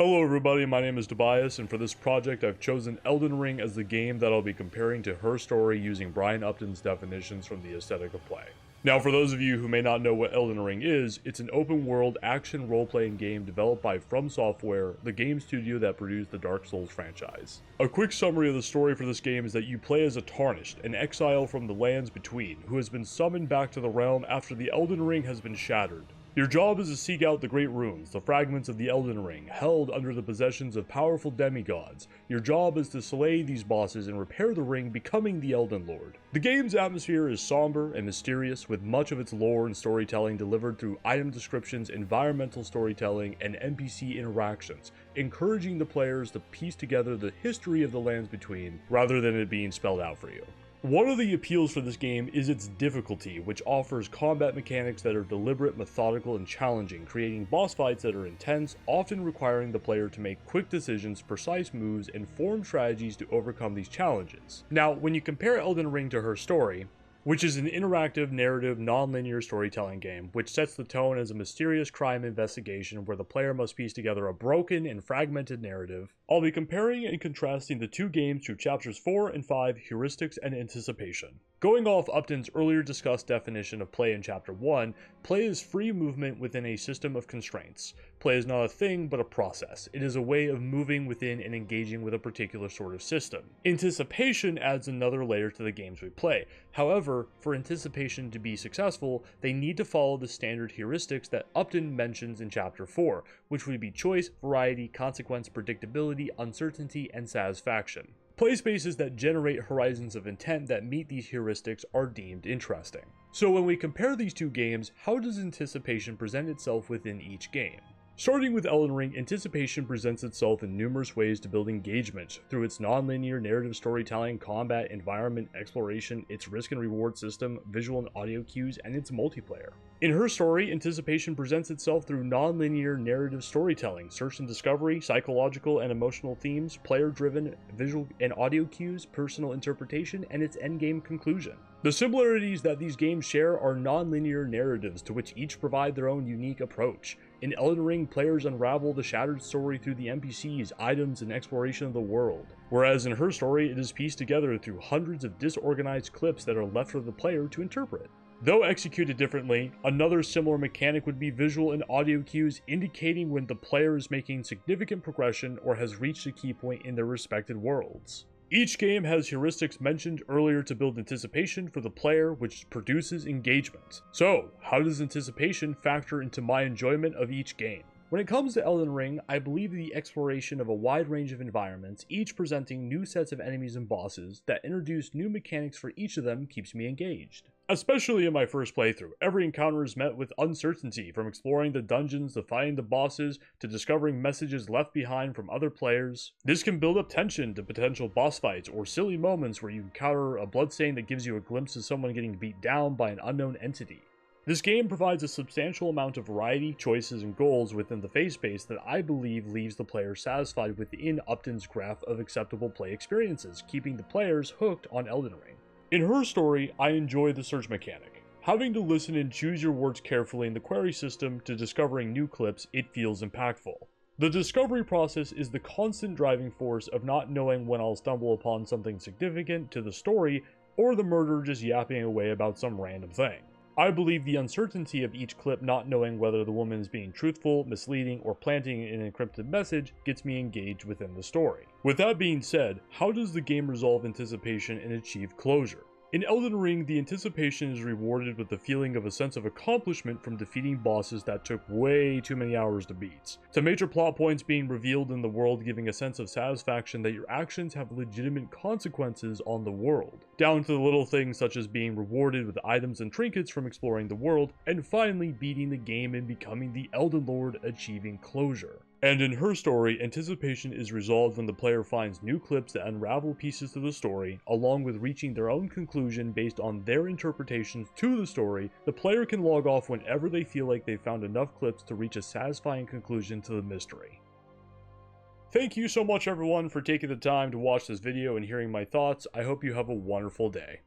Hello everybody, my name is Tobias, and for this project I've chosen Elden Ring as the game that I'll be comparing to Her Story using Brian Upton's definitions from the Aesthetic of Play. Now for those of you who may not know what Elden Ring is, it's an open world action role-playing game developed by From Software, the game studio that produced the Dark Souls franchise. A quick summary of the story for this game is that you play as a Tarnished, an exile from the lands between, who has been summoned back to the realm after the Elden Ring has been shattered. Your job is to seek out the Great Runes, the fragments of the Elden Ring, held under the possessions of powerful demigods. Your job is to slay these bosses and repair the ring, becoming the Elden Lord. The game's atmosphere is somber and mysterious, with much of its lore and storytelling delivered through item descriptions, environmental storytelling, and NPC interactions, encouraging the players to piece together the history of the lands between, rather than it being spelled out for you. One of the appeals for this game is its difficulty, which offers combat mechanics that are deliberate, methodical, and challenging, creating boss fights that are intense, often requiring the player to make quick decisions, precise moves, and form strategies to overcome these challenges. Now, when you compare Elden Ring to Her Story, which is an interactive, narrative, non-linear storytelling game, which sets the tone as a mysterious crime investigation where the player must piece together a broken and fragmented narrative, I'll be comparing and contrasting the two games through chapters 4 and 5, Heuristics and Anticipation. Going off Upton's earlier discussed definition of play in chapter 1, play is free movement within a system of constraints. Play is not a thing, but a process. It is a way of moving within and engaging with a particular sort of system. Anticipation adds another layer to the games we play. However, for Anticipation to be successful, they need to follow the standard heuristics that Upton mentions in chapter 4, which would be choice, variety, consequence, predictability, uncertainty, and satisfaction. Play spaces that generate horizons of intent that meet these heuristics are deemed interesting. So when we compare these two games, how does Anticipation present itself within each game? Starting with Elden Ring, Anticipation presents itself in numerous ways to build engagement through its non-linear narrative storytelling, combat, environment, exploration, its risk and reward system, visual and audio cues, and its multiplayer. In Her Story, Anticipation presents itself through non-linear narrative storytelling, search and discovery, psychological and emotional themes, player-driven visual and audio cues, personal interpretation, and its endgame conclusion. The similarities that these games share are non-linear narratives to which each provide their own unique approach. In Elden Ring, players unravel the shattered story through the NPCs, items, and exploration of the world, whereas in Her Story, it is pieced together through hundreds of disorganized clips that are left for the player to interpret. Though executed differently, another similar mechanic would be visual and audio cues indicating when the player is making significant progression or has reached a key point in their respective worlds. Each game has heuristics mentioned earlier to build anticipation for the player, which produces engagement. So, how does anticipation factor into my enjoyment of each game? When it comes to Elden Ring, I believe the exploration of a wide range of environments, each presenting new sets of enemies and bosses that introduce new mechanics for each of them, keeps me engaged. Especially in my first playthrough, every encounter is met with uncertainty, from exploring the dungeons to fighting the bosses to discovering messages left behind from other players. This can build up tension to potential boss fights or silly moments where you encounter a bloodstain that gives you a glimpse of someone getting beat down by an unknown entity. This game provides a substantial amount of variety, choices, and goals within the phase space that I believe leaves the player satisfied within Upton's graph of acceptable play experiences, keeping the players hooked on Elden Ring. In Her Story, I enjoy the search mechanic. Having to listen and choose your words carefully in the query system to discovering new clips, it feels impactful. The discovery process is the constant driving force of not knowing when I'll stumble upon something significant to the story or the murderer just yapping away about some random thing. I believe the uncertainty of each clip not knowing whether the woman is being truthful, misleading, or planting an encrypted message gets me engaged within the story. With that being said, how does the game resolve anticipation and achieve closure? In Elden Ring, the anticipation is rewarded with the feeling of a sense of accomplishment from defeating bosses that took way too many hours to beat, to major plot points being revealed in the world giving a sense of satisfaction that your actions have legitimate consequences on the world, down to the little things such as being rewarded with items and trinkets from exploring the world, and finally beating the game and becoming the Elden Lord, achieving closure. And in Her Story, anticipation is resolved when the player finds new clips that unravel pieces to the story, along with reaching their own conclusion based on their interpretations to the story. The player can log off whenever they feel like they've found enough clips to reach a satisfying conclusion to the mystery. Thank you so much everyone for taking the time to watch this video and hearing my thoughts. I hope you have a wonderful day.